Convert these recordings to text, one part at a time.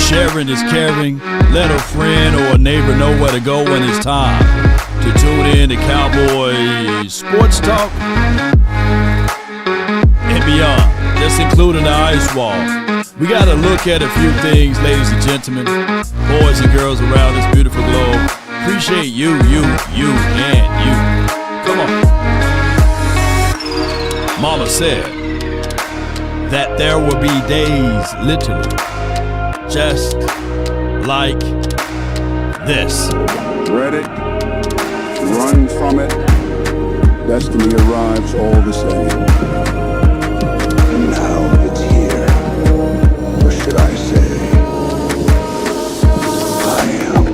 Sharing is caring. Let a friend or a neighbor know where to go when it's time to tune in to Cowboys Sports Talk and beyond. That's including the ice wall. We got to look at a few things, ladies and gentlemen, boys and girls around this beautiful globe. Appreciate you, and you. Come on. Mama said that there will be days, literally, just like this. Dread it, run from it, destiny arrives all the same. And now it's here. Or should I say, I am.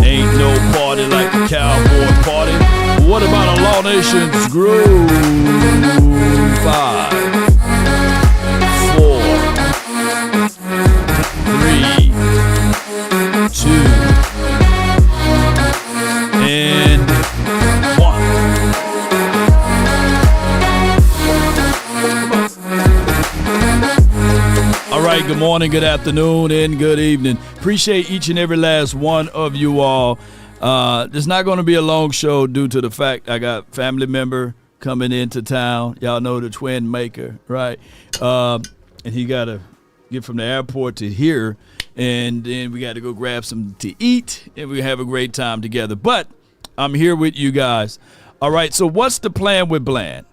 Ain't no party like a cowboy party. What about a Law Nation's Groove? 5, 4, 3, 2, and 1. All right, good morning, good afternoon, and good evening. Appreciate each and every last one of you all. It's not going to be a long show due to the fact I got family member coming into town. Y'all know the twin maker, right? And he got to get from the airport to here, and then we got to go grab something to eat, and we have a great time together. But I'm here with you guys. All right, so what's the plan with Bland?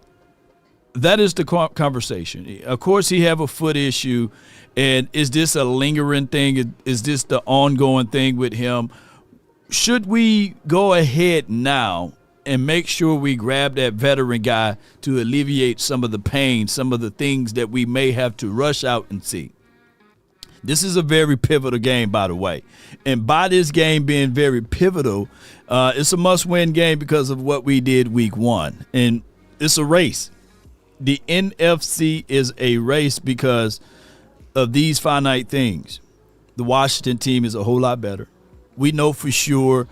That is the conversation. Of course, he have a foot issue, and is this a lingering thing? Is this the ongoing thing with him? Should we go ahead now and make sure we grab that veteran guy to alleviate some of the pain, some of the things that we may have to rush out and see? This is a very pivotal game, by the way. And by this game being very pivotal, it's a must-win game because of what we did week 1. And it's a race. The NFC is a race because of these finite things. The Washington team is a whole lot better. We know for sure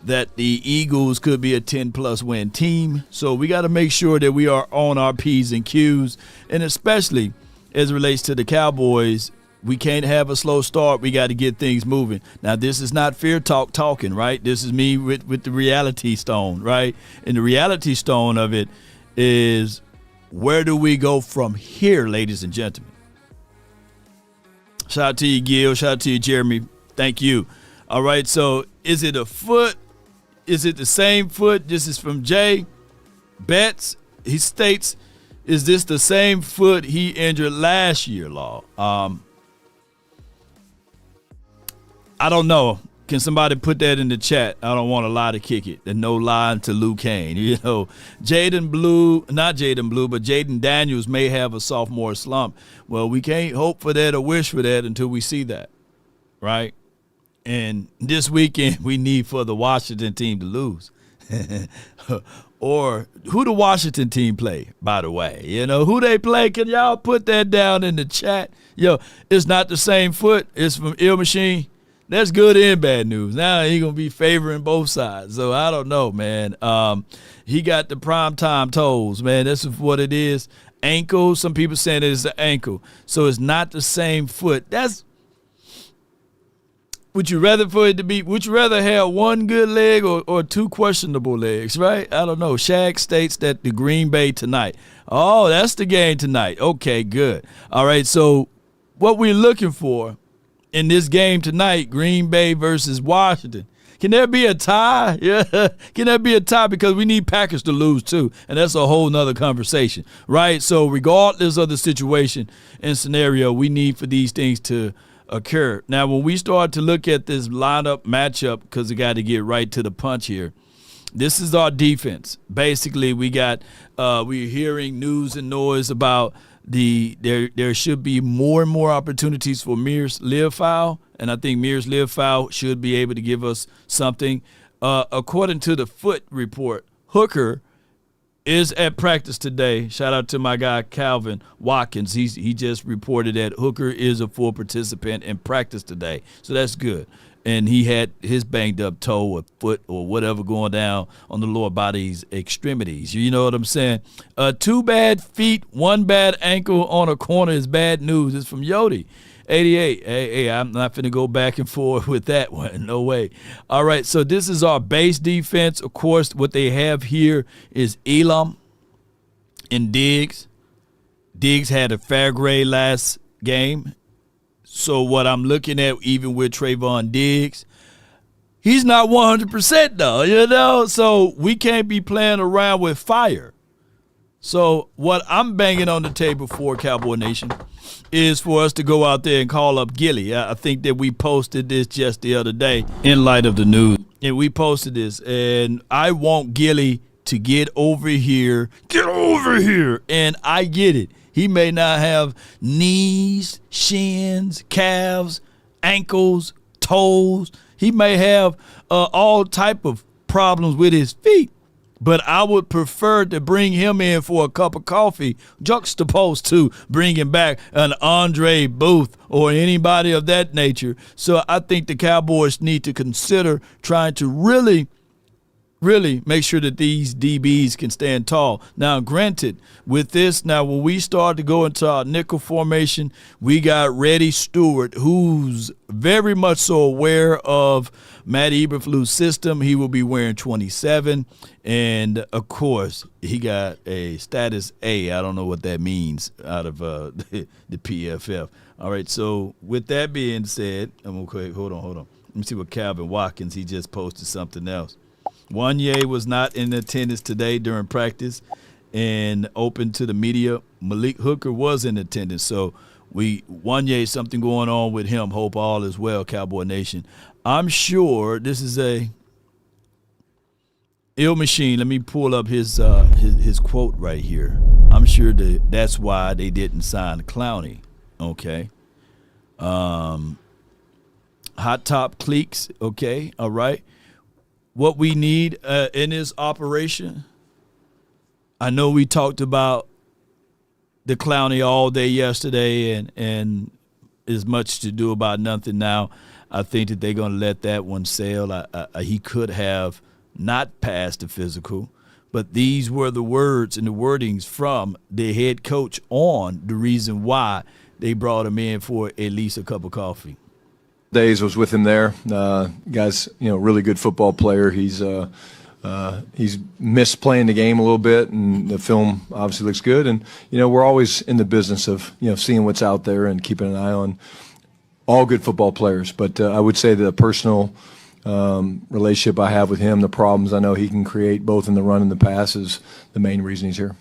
that the Eagles could be a 10-plus win team. So we got to make sure that we are on our P's and Q's. And especially as it relates to the Cowboys, we can't have a slow start. We got to get things moving. Now, this is not fear talking, right? This is me with the reality stone, right? And the reality stone of it is, where do we go from here, ladies and gentlemen? Shout out to you, Gil. Shout out to you, Jeremy. Thank you. All right, so is it a foot? Is it the same foot? This is from Jay Betts. He states, is this the same foot he injured last year, Law? I don't know. Can somebody put that in the chat? I don't want a lie to kick it. And no lying to Luke Kane. You know, Jaden Daniels may have a sophomore slump. Well, we can't hope for that or wish for that until we see that, right? And this weekend, we need for the Washington team to lose. Or who the Washington team play, by the way. You know, who they play, can y'all put that down in the chat? Yo, it's not the same foot. It's from Ill Machine. That's good and bad news. Now he's going to be favoring both sides. So I don't know, man. He got the primetime toes, man. This is what it is. Ankle, some people saying it's the ankle. So it's not the same foot. Would you rather have one good leg or two questionable legs, right? I don't know. Shaq states that the Green Bay tonight. Oh, that's the game tonight. Okay, good. All right, so what we're looking for in this game tonight, Green Bay versus Washington. Can there be a tie? Yeah. Can there be a tie? Because we need Packers to lose too. And that's a whole nother conversation, right? So regardless of the situation and scenario, we need for these things to occur. Now, when we start to look at this lineup matchup, because we got to get right to the punch here, this is our defense. Basically, we're hearing news and noise about there should be more and more opportunities for Mears Learfowl, and I think Mears Learfowl should be able to give us something. According to the Foot report, Hooker is at practice today. Shout out to my guy Calvin Watkins. He just reported that Hooker is a full participant in practice today, so that's good. and he had his banged up toe or foot or whatever going down on the lower body's extremities. You know what I'm saying? 2 bad feet, 1 bad ankle on a corner is bad news. It's from Yodi. 88. Hey, I'm not finna go back and forth with that one. No way. All right, so this is our base defense. Of course, what they have here is Elam and Diggs. Diggs had a fair grade last game. So what I'm looking at, even with Trayvon Diggs, he's not 100% though, you know? So we can't be playing around with fire. So what I'm banging on the table for, Cowboy Nation, is for us to go out there and call up Gilly. I think that we posted this just the other day in light of the news. And we posted this, and I want Gilly to get over here. Get over here. And I get it. He may not have knees, shins, calves, ankles, toes. He may have all type of problems with his feet. But I would prefer to bring him in for a cup of coffee, juxtaposed to bringing back an Andre Booth or anybody of that nature. So I think the Cowboys need to consider trying to really make sure that these DBs can stand tall. Now, granted, with this, when we start to go into our nickel formation, we got Reddy Stewart, who's very much so aware of Matt Eberflus' system. He will be wearing 27. And, of course, he got a status A. I don't know what that means out of the PFF. All right, so with that being said, okay, hold on. Let me see what Calvin Watkins, he just posted something else. Wanye was not in attendance today during practice and open to the media. Malik Hooker was in attendance. So Wanye, something going on with him. Hope all is well, Cowboy Nation. I'm sure this is a ill machine. Let me pull up his quote right here. I'm sure that's why they didn't sign Clowney. Okay. Hot top cliques. Okay. All right. What we need in this operation, I know we talked about the Clowney all day yesterday and as much to do about nothing now. I think that they're going to let that one sail. He could have not passed the physical, but these were the words and the wordings from the head coach on the reason why they brought him in for at least a cup of coffee. Days was with him there. Guy's, really good football player. He's missed playing the game a little bit, and the film obviously looks good. And we're always in the business of seeing what's out there and keeping an eye on all good football players. But I would say the personal relationship I have with him, the problems I know he can create both in the run and the pass, is the main reason he's here.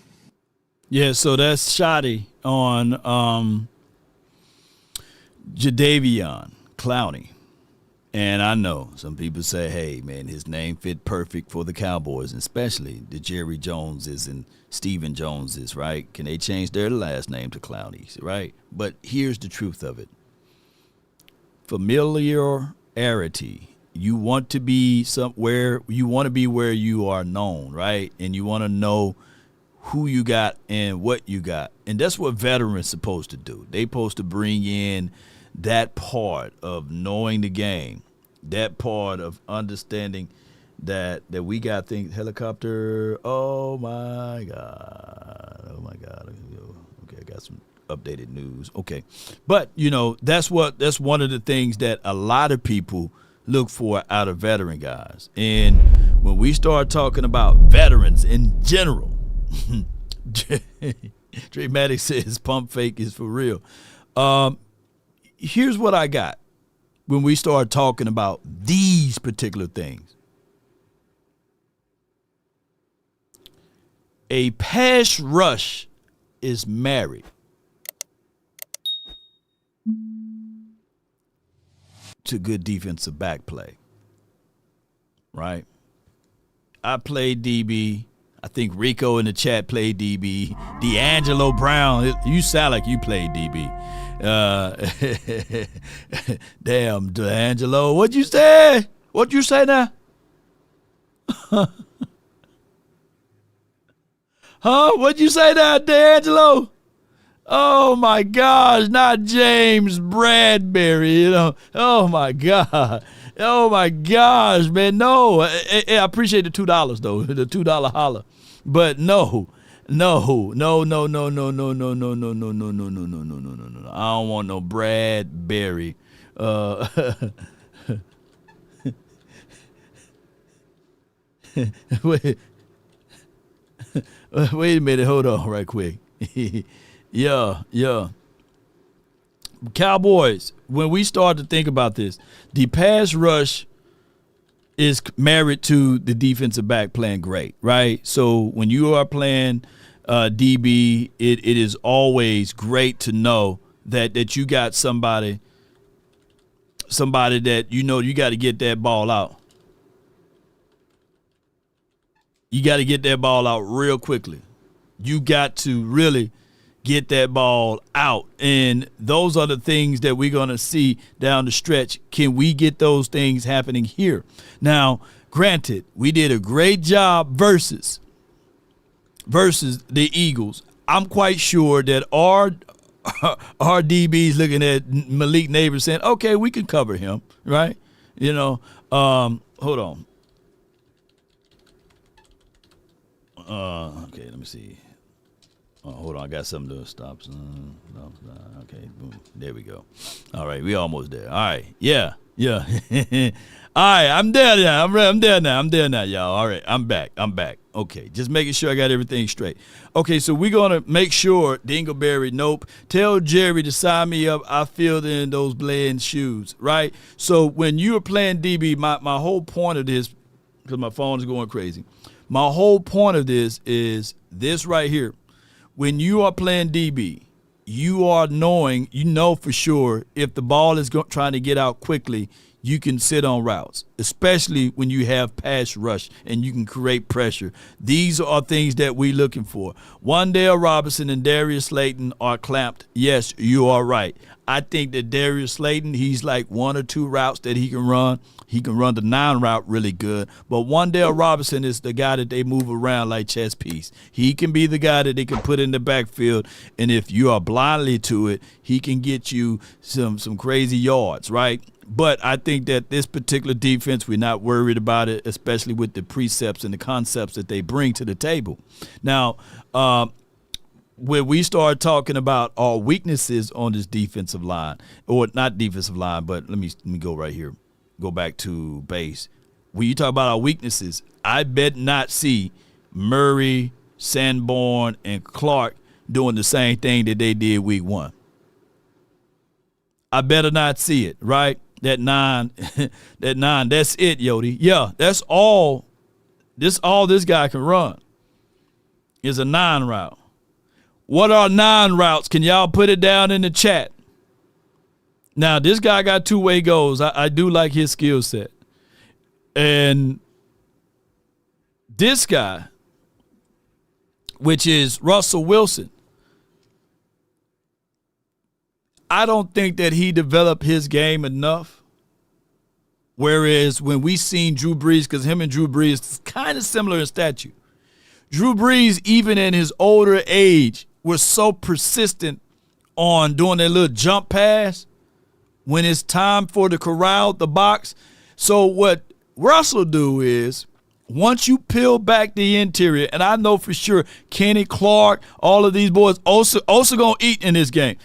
Yeah, so that's shoddy on Jadeveon Clowney. And I know some people say, hey, man, his name fit perfect for the Cowboys, especially the Jerry Joneses and Stephen Joneses, right? Can they change their last name to Clowney, right? But here's the truth of it. Familiarity. You want to be somewhere, you want to be where you are known, right? And you want to know who you got and what you got. And that's what veterans supposed to do. They supposed to bring in that part of knowing the game, that part of understanding that we got things. Helicopter, oh my God. Okay, I got some updated news. Okay. But, that's one of the things that a lot of people look for out of veteran guys. And when we start talking about veterans in general, Dre Maddox says pump fake is for real. Here's what I got when we start talking about these particular things. A pass rush is married to good defensive back play, right? I played DB. I think Rico in the chat played DB. D'Angelo Brown, you sound like you played DB. Damn, D'Angelo. What'd you say? What'd you say now? Huh? What'd you say now, D'Angelo? Oh my gosh, not James Bradbury, you know. Oh my God. Oh my gosh, man. No. I appreciate the $2 though, the $2 holler. But no. No. I don't want no Bradbury. Wait a minute, hold on right quick. Yeah. Cowboys, when we start to think about this, the pass rush is married to the defensive back playing great, right? So when you are playing DB, it is always great to know that you got somebody that you know you got to get that ball out. You got to get that ball out real quickly. You got to really get that ball out. And those are the things that we're going to see down the stretch. Can we get those things happening here? Now, granted, we did a great job versus the Eagles. I'm quite sure that our DB's looking at Malik Neighbors saying, okay, we can cover him, right? You know, hold on. Okay, let me see. Oh, hold on, I got something to stop. Okay, boom. There we go. All right, we almost there. All right, yeah. All right, I'm there now. I'm there now, y'all. All right, I'm back. Okay, just making sure I got everything straight. Okay, so we're going to make sure, Dingleberry, nope. Tell Jerry to sign me up. I filled in those blend shoes, right? So when you are playing DB, my whole point of this, because my phone is going crazy, my whole point of this is this right here. When you are playing DB, you are knowing, you know for sure if the ball is trying to get out quickly, you can sit on routes, especially when you have pass rush and you can create pressure. These are things that we're looking for. Wan'Dale Robinson and Darius Slayton are clamped. Yes, you are right. I think that Darius Slayton, he's like one or two routes that he can run. He can run the 9 route really good. But Wan'Dale Robinson is the guy that they move around like chess piece. He can be the guy that they can put in the backfield, and if you are blindly to it, he can get you some crazy yards, right? But I think that this particular defense, we're not worried about it, especially with the precepts and the concepts that they bring to the table. Now, when we start talking about our weaknesses on this defensive line, or not defensive line, but let me go right here. Go back to base. When you talk about our weaknesses, I bet not see Murray, Sanborn, and Clark doing the same thing that they did week 1. I better not see it, right? That 9, that's it, Yodi. Yeah, that's all. All this guy can run is a 9 route. What are 9 routes? Can y'all put it down in the chat? Now, this guy got two-way goals. I do like his skill set. And this guy, which is Russell Wilson, I don't think that he developed his game enough. Whereas when we seen Drew Brees, because him and Drew Brees is kind of similar in stature. Drew Brees, even in his older age, was so persistent on doing that little jump pass when it's time for the corral, the box. So what Russell do is, once you peel back the interior, and I know for sure Kenny Clark, all of these boys, Osa gonna eat in this game.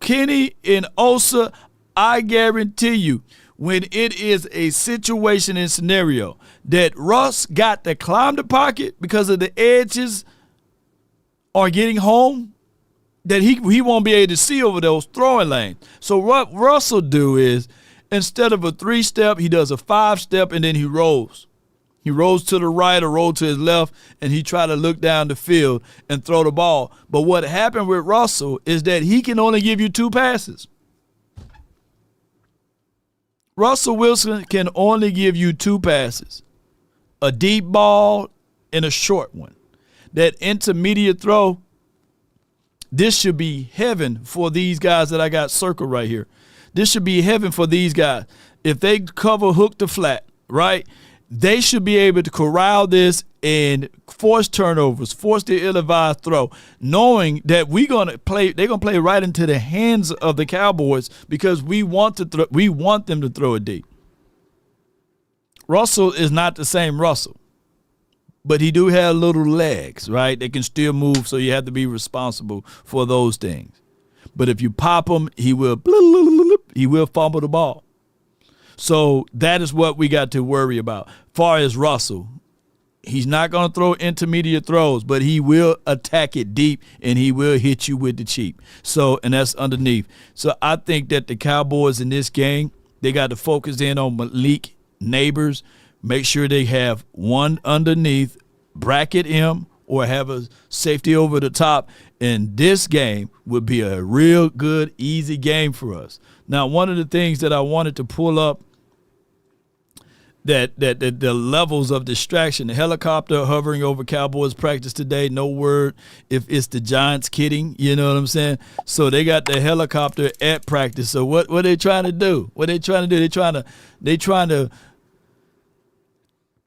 Kenny and Osa, I guarantee you, when it is a situation and scenario that Russ got to climb the pocket because of the edges are getting home, that he won't be able to see over those throwing lanes. So what Russell do is, instead of a 3-step, he does a 5-step, and then he rolls. He rolls to the right or rolls to his left, and he try to look down the field and throw the ball. But what happened with Russell is that he can only give you 2 passes. Russell Wilson can only give you 2 passes, a deep ball and a short one. That intermediate throw, this should be heaven for these guys that I got circled right here. This should be heaven for these guys. If they cover hook to flat, right, they should be able to corral this and force turnovers, force the ill-advised throw, knowing that they're gonna play right into the hands of the Cowboys because we want them to throw it deep. Russell is not the same Russell, but he do have little legs, right? They can still move, so you have to be responsible for those things. But if you pop him, he will fumble the ball. So that is what we got to worry about. Far as Russell, he's not going to throw intermediate throws, but he will attack it deep, and he will hit you with the cheap. So, and that's underneath. So I think that the Cowboys in this game, they got to focus in on Malik Neighbors, make sure they have one underneath, bracket him, or have a safety over the top. And this game would be a real good, easy game for us. Now, one of the things that I wanted to pull up that the levels of distraction, the helicopter hovering over Cowboys practice today, no word if it's the Giants kidding, you know what I'm saying? So they got the helicopter at practice. So what are they trying to do? They're trying to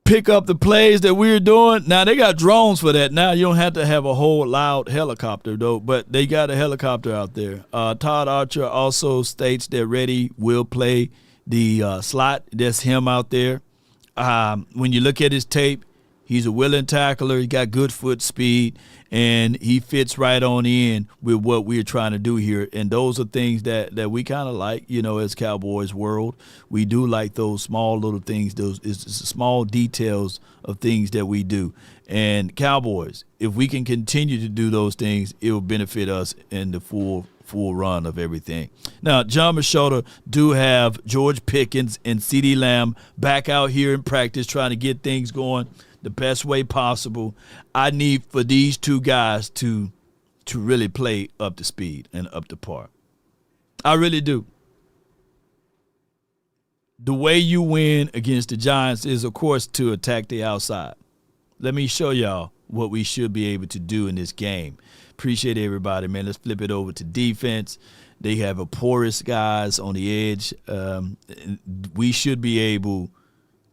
pick up the plays that we're doing. Now, they got drones for that. Now, you don't have to have a whole loud helicopter, though, but they got a helicopter out there. Todd Archer also states that Reddy will play the slot. That's him out there. When you look at his tape, he's a willing tackler. He got good foot speed, and he fits right on in with what we're trying to do here. And those are things that we kind of like, you know, as Cowboys world. We do like those small little things, those small details of things that we do. And Cowboys, if we can continue to do those things, it will benefit us in the full run of everything. Now, John Machota do have George Pickens and CeeDee Lamb back out here in practice trying to get things going the best way possible. I need for these two guys to really play up to speed and up to par. I really do. The way you win against the Giants is, of course, to attack the outside. Let me show y'all what we should be able to do in this game. Appreciate everybody, man. Let's flip it over to defense. They have a porous guys on the edge. We should be able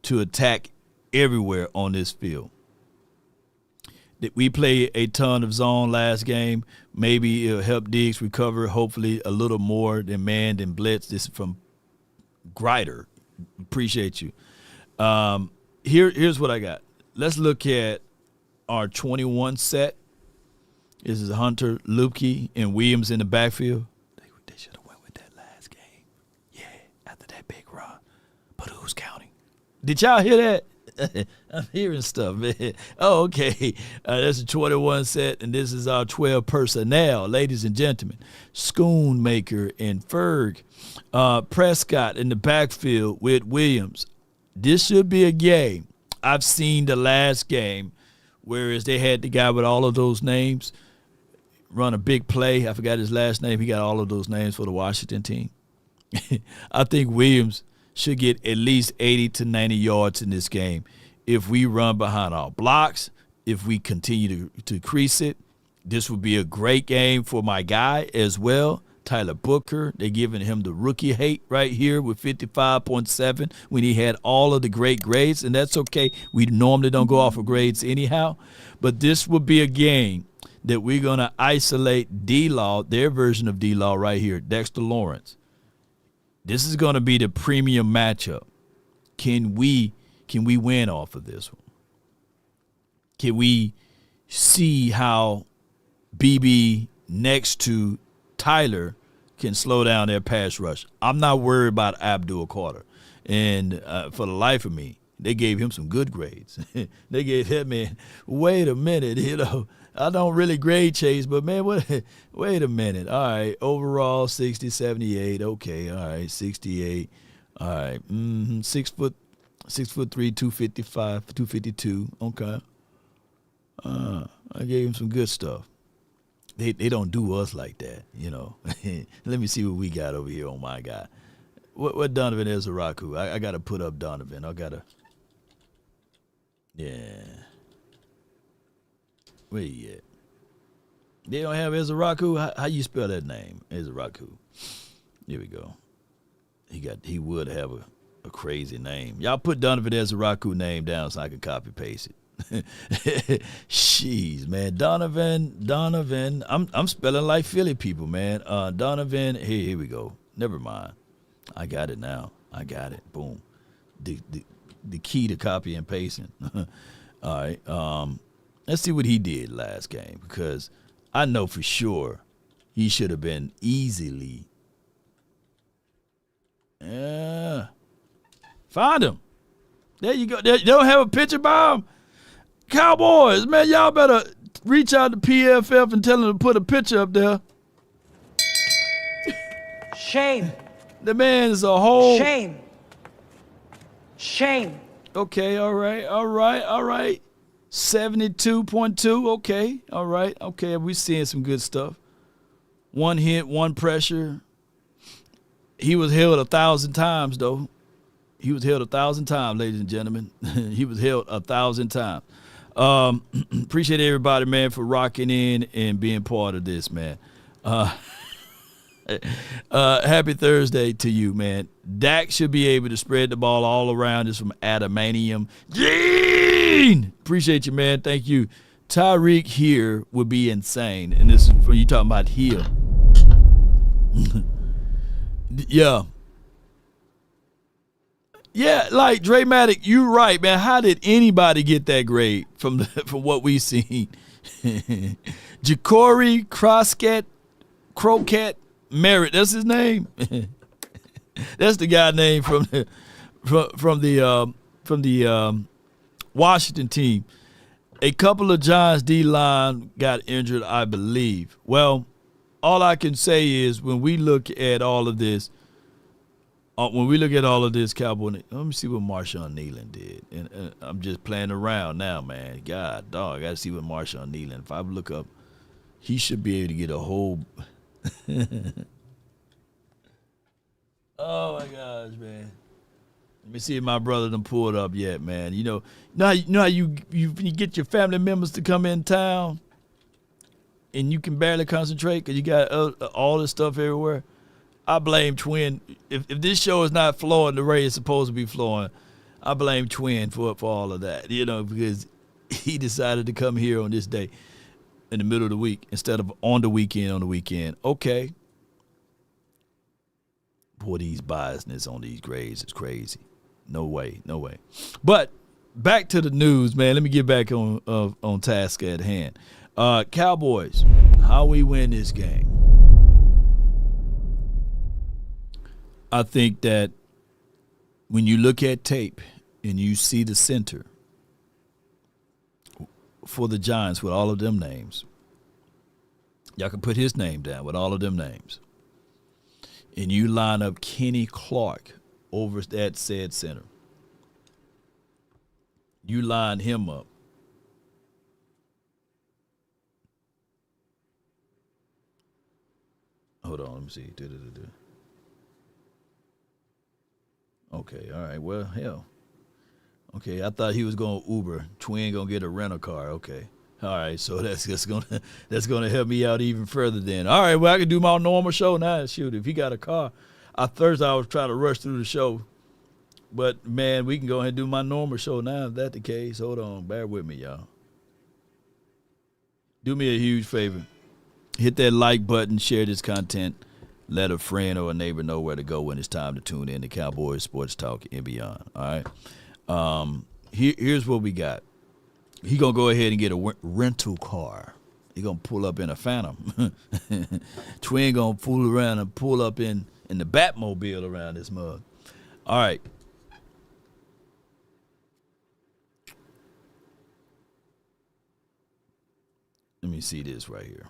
to attack everywhere on this field. We played a ton of zone last game. Maybe it'll help Diggs recover, hopefully a little more than man than blitz. This is from Grider. Appreciate you. Here's what I got. Let's look at our 21 set. This is Hunter, Lupke, and Williams in the backfield. They should have went with that last game. Yeah, after that big run. But who's counting? Did y'all hear that? I'm hearing stuff, man. Oh, okay. That's a 21 set, and this is our 12 personnel, ladies and gentlemen. Schoonmaker and Ferg. Prescott in the backfield with Williams. This should be a game. I've seen the last game, whereas they had the guy with all of those names run a big play. I forgot his last name. He got all of those names for the Washington team. I think Williams should get at least 80 to 90 yards in this game. If we run behind our blocks, if we continue to crease it, this would be a great game for my guy as well, Tyler Booker. They're giving him the rookie hate right here with 55.7 when he had all of the great grades, and that's okay. We normally don't go off of grades anyhow, but this would be a game that we're going to isolate D-Law, their version of D-Law right here, Dexter Lawrence. This is going to be the premium matchup. Can we win off of this one? Can we see how BB next to Tyler can slow down their pass rush? I'm not worried about Abdul Carter. And for the life of me, they gave him some good grades. They gave him, man, wait a minute, I don't really grade Chase, but, man, wait a minute. All right, overall 60, 78. Okay, all right, 68. All right, 6'3", 255, 252. Okay. I gave him some good stuff. They don't do us like that, you know. Let me see what we got over here on my guy. What Donovan Ezeraku? I got to put up Donovan. Yeah. Where you at? They don't have Ezeraku? How you spell that name? Ezeraku. Here we go. He would have a crazy name. Y'all put Donovan Ezraku name down so I can copy paste it. Jeez, man. Donovan. I'm spelling like Philly people, man. Donovan. Here we go. Never mind. I got it now. I got it. Boom. The key to copy and pasting. All right. Let's see what he did last game, because I know for sure he should have been easily. Yeah. Find him. There you go. They don't have a picture by him. Cowboys, man, y'all better reach out to PFF and tell them to put a picture up there. Shame. The man is a whole. Shame. Shame. Okay, all right. 72.2, okay, all right. Okay, we're seeing some good stuff. One hit, one pressure. He was held 1,000 times, though. He was held 1,000 times, ladies and gentlemen. He was held 1,000 times. Appreciate everybody, man, for rocking in and being part of this, man. Happy Thursday to you, man. Dak should be able to spread the ball all around. This from Adamanium. Gene! Appreciate you, man. Thank you. Tyreek here would be insane. And this is when you talking about here. Yeah. Yeah, like Dramatic, you're right, man. How did anybody get that grade from what we seen? Ja'Cory Croquette Merritt, that's his name. That's the guy name from the Washington team. A couple of Giants D-line got injured, I believe. Well, all I can say is when we look at all of this, Cowboy, let me see what Marshawn Nealon did. And I'm just playing around now, man. God, dog, I got to see what Marshawn Nealon. If I look up, he should be able to get a whole. Oh my gosh, man! Let me see if my brother done pulled up yet, man. You know how you get your family members to come in town, and you can barely concentrate because you got all this stuff everywhere. I blame Twin. If this show is not flowing the way it's supposed to be flowing, I blame Twin for all of that. Because he decided to come here on this day in the middle of the week instead of on the weekend. Okay. Boy, these biasness on these grades is crazy. No way. But back to the news, man. Let me get back on task at hand. Cowboys, how we win this game. I think that when you look at tape and you see the center for the Giants with all of them names, y'all can put his name down with all of them names, and you line up Kenny Clark over that said center. You line him up. Hold on, let me see. Okay, all right. Well, hell. Okay, I thought he was going to Uber. Twin going to get a rental car. Okay. All right, so that's gonna help me out even further then. All right, well, I can do my normal show now. Shoot, if he got a car. Thursday I was trying to rush through the show. But, man, we can go ahead and do my normal show now if that's the case. Hold on. Bear with me, y'all. Do me a huge favor. Hit that like button. Share this content. Let a friend or a neighbor know where to go when it's time to tune in to Cowboys Sports Talk and beyond. All right? Here's what we got. He going to go ahead and get a rental car. He going to pull up in a Phantom. Twin going to fool around and pull up in the Batmobile around this mug. All right. Let me see this right here.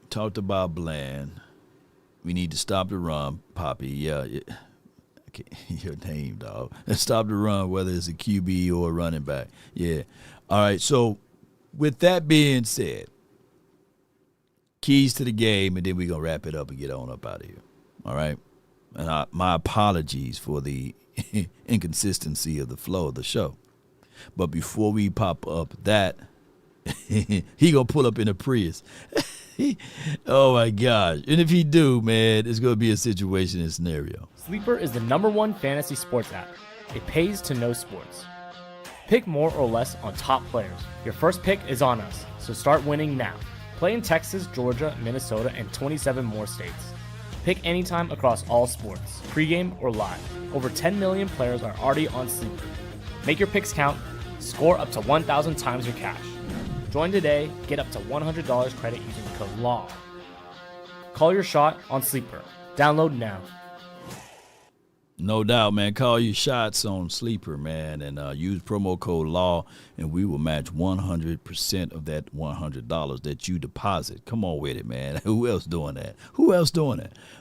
Talked about Bland. We need to stop the run, Poppy. Yeah, okay. Your name, dog. Stop the run, whether it's a QB or a running back. Yeah. All right, so with that being said, keys to the game, and then we're going to wrap it up and get on up out of here. All right? And my apologies for the inconsistency of the flow of the show. But before we pop up that, he going to pull up in a Prius. Oh my gosh. And if he do, man, it's going to be a situation and scenario. Sleeper is the #1 fantasy sports app. It pays to know sports. Pick more or less on top players. Your first pick is on us, so start winning now. Play in Texas, Georgia, Minnesota, and 27 more states. Pick anytime across all sports, pregame or live. Over 10 million players are already on Sleeper. Make your picks count. Score up to 1,000 times your cash. Join today. Get up to $100 credit using code LAW. Call your shot on Sleeper. Download now. No doubt, man. Call your shots on Sleeper, man, and use promo code LAW, and we will match 100% of that $100 that you deposit. Come on with it, man. Who else doing that?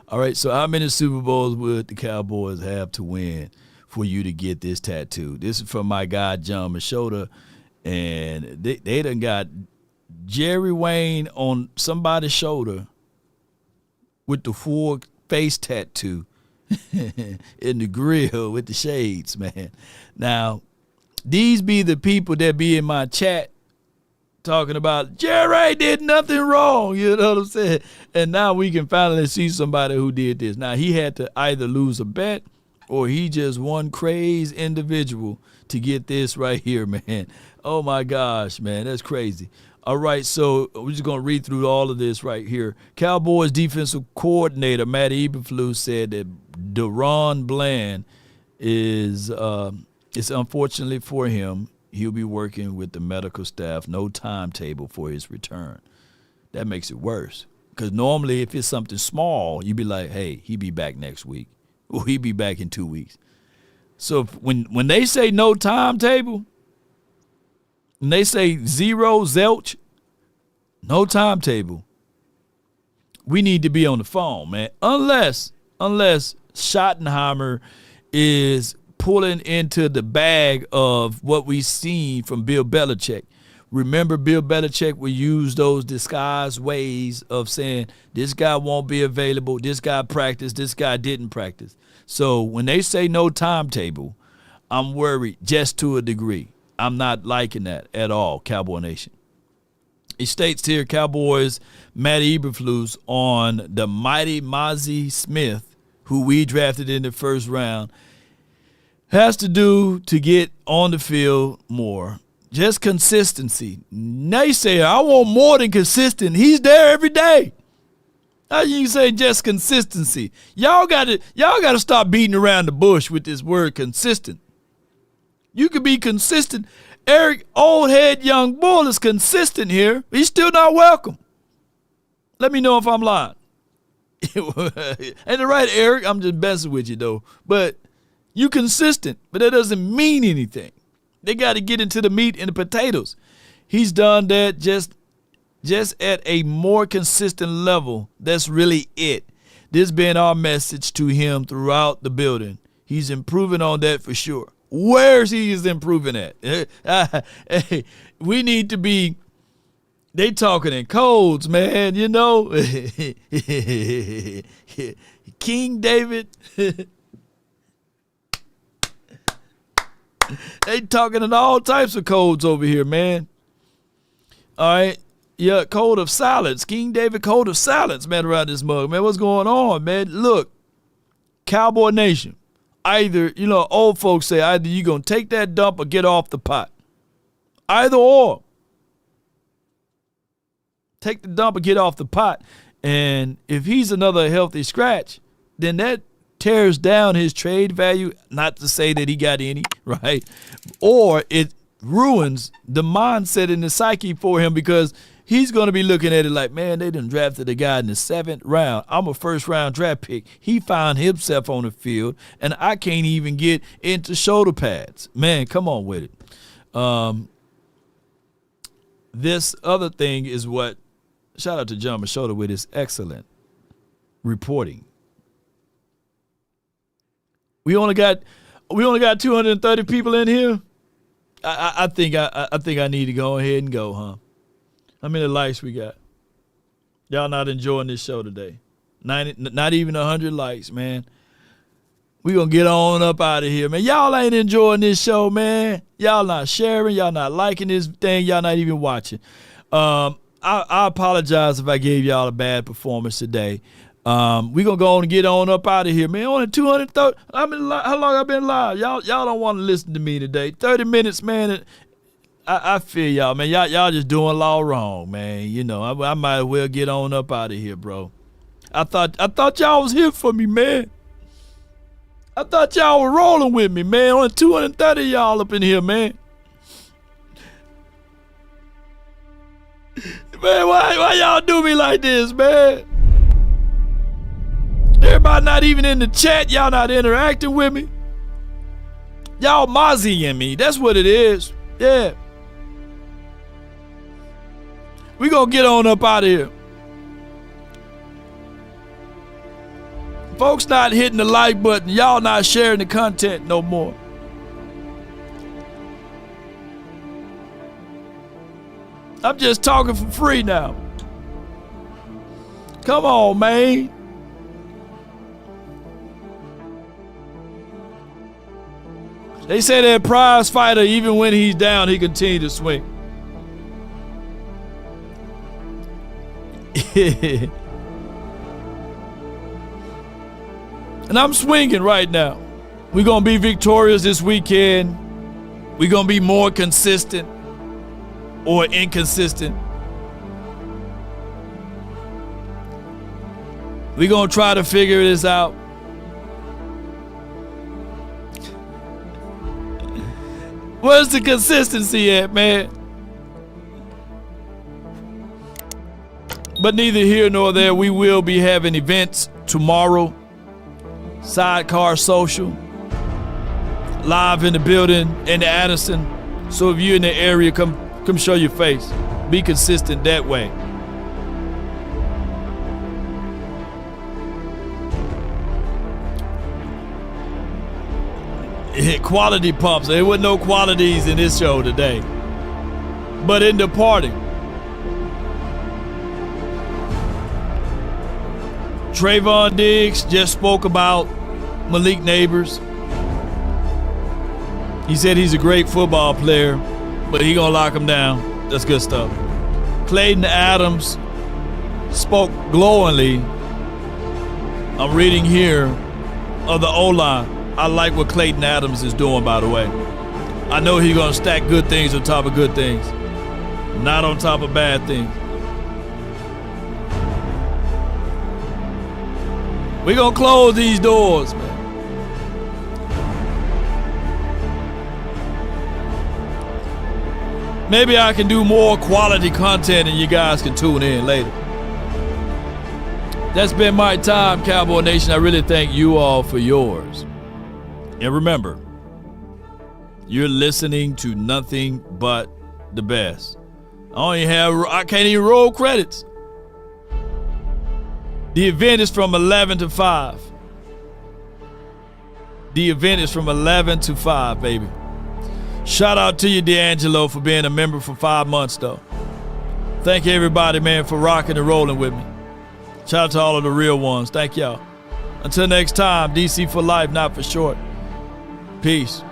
All right, so how many Super Bowls would the Cowboys have to win for you to get this tattoo? This is from my guy, John Machota, and they done got Jerry Wayne on somebody's shoulder with the full face tattoo. In the grill with the shades, man. Now, these be the people that be in my chat talking about Jerry did nothing wrong, you know what I'm saying? And now we can finally see somebody who did this. Now, he had to either lose a bet or he just one crazy individual to get this right here, man. Oh, my gosh, man, that's crazy. All right, so we're just going to read through all of this right here. Cowboys defensive coordinator Matt Eberflus said that Deron Bland is it's unfortunately for him, he'll be working with the medical staff, no timetable for his return. That makes it worse because normally if it's something small, you'd be like, hey, he'll be back next week or he'll be back in 2 weeks. So when they say no timetable, and they say zero, zilch, no timetable, we need to be on the phone, man. Unless Schottenheimer is pulling into the bag of what we've seen from Bill Belichick. Remember, Bill Belichick would use those disguised ways of saying, this guy won't be available, this guy practiced, this guy didn't practice. So when they say no timetable, I'm worried just to a degree. I'm not liking that at all, Cowboy Nation. It states here, Cowboys, Matt Eberflus on the mighty Mozzie Smith, who we drafted in the first round, has to do to get on the field more. Just consistency. Naysayer, I want more than consistent. He's there every day. How you say just consistency? Y'all gotta stop beating around the bush with this word consistent. You could be consistent. Eric, old head young bull, is consistent here. He's still not welcome. Let me know if I'm lying. Ain't it right, Eric? I'm just messing with you, though. But you consistent, but that doesn't mean anything. They got to get into the meat and the potatoes. He's done that just at a more consistent level. That's really it. This been our message to him throughout the building. He's improving on that for sure. Where's he is improving at? Hey, we need to be, they talking in codes, man, you know. King David. They talking in all types of codes over here, man. All right. Yeah, code of silence. King David code of silence, man, around this mug. Man, what's going on, man? Look, Cowboy Nation. Either, old folks say either you're going to take that dump or get off the pot. Either or. Take the dump or get off the pot. And if he's another healthy scratch, then that tears down his trade value. Not to say that he got any, right? Or it ruins the mindset and the psyche for him because he's going to be looking at it like, man, they done drafted a guy in the 7th round. I'm a first-round draft pick. He found himself on the field, and I can't even get into shoulder pads. Man, come on with it. This other thing is what, shout out to John Machota with his excellent reporting. We only got 230 people in here. I think I need to go ahead and go, huh? How many likes we got? Y'all not enjoying this show today. Not even 100 likes, man. We gonna get on up out of here, man. Y'all ain't enjoying this show, man. Y'all not sharing. Y'all not liking this thing. Y'all not even watching. I apologize if I gave y'all a bad performance today. We gonna go on and get on up out of here, man. Only 230. How long I been live? Y'all don't want to listen to me today. 30 minutes, man. I feel y'all, man. Y'all just doing a lot wrong, man. You know, I might as well get on up out of here, bro. I thought y'all was here for me, man. I thought y'all were rolling with me, man. Only 230 y'all up in here, man. Man, why y'all do me like this, man? Everybody not even in the chat. Y'all not interacting with me. Y'all mozzying me. That's what it is. Yeah. We gonna get on up out of here. Folks not hitting the like button. Y'all not sharing the content no more. I'm just talking for free now. Come on, man. They say that prize fighter, even when he's down, he continues to swing. And I'm swinging right now. We're going to be victorious this weekend. We're going to be more consistent or inconsistent. We're going to try to figure this out. Where's the consistency at, man? But neither here nor there. We will be having events tomorrow. Sidecar Social. Live in the building in the Addison. So if you're in the area, come show your face. Be consistent that way. Quality pumps. There wasn't no qualities in this show today. But in the party. Trayvon Diggs just spoke about Malik Neighbors. He said he's a great football player, but he gonna lock him down. That's good stuff. Clayton Adams spoke glowingly. I'm reading here of the O-line. I like what Clayton Adams is doing, by the way. I know he's gonna stack good things on top of good things, not on top of bad things. We're gonna close these doors, man. Maybe I can do more quality content and you guys can tune in later. That's been my time, Cowboy Nation. I really thank you all for yours. And remember, you're listening to nothing but the best. I can't even roll credits. The event is from 11 to 5. The event is from 11 to 5, baby. Shout out to you, D'Angelo, for being a member for 5 months, though. Thank you, everybody, man, for rocking and rolling with me. Shout out to all of the real ones. Thank y'all. Until next time, DC for life, not for short. Peace.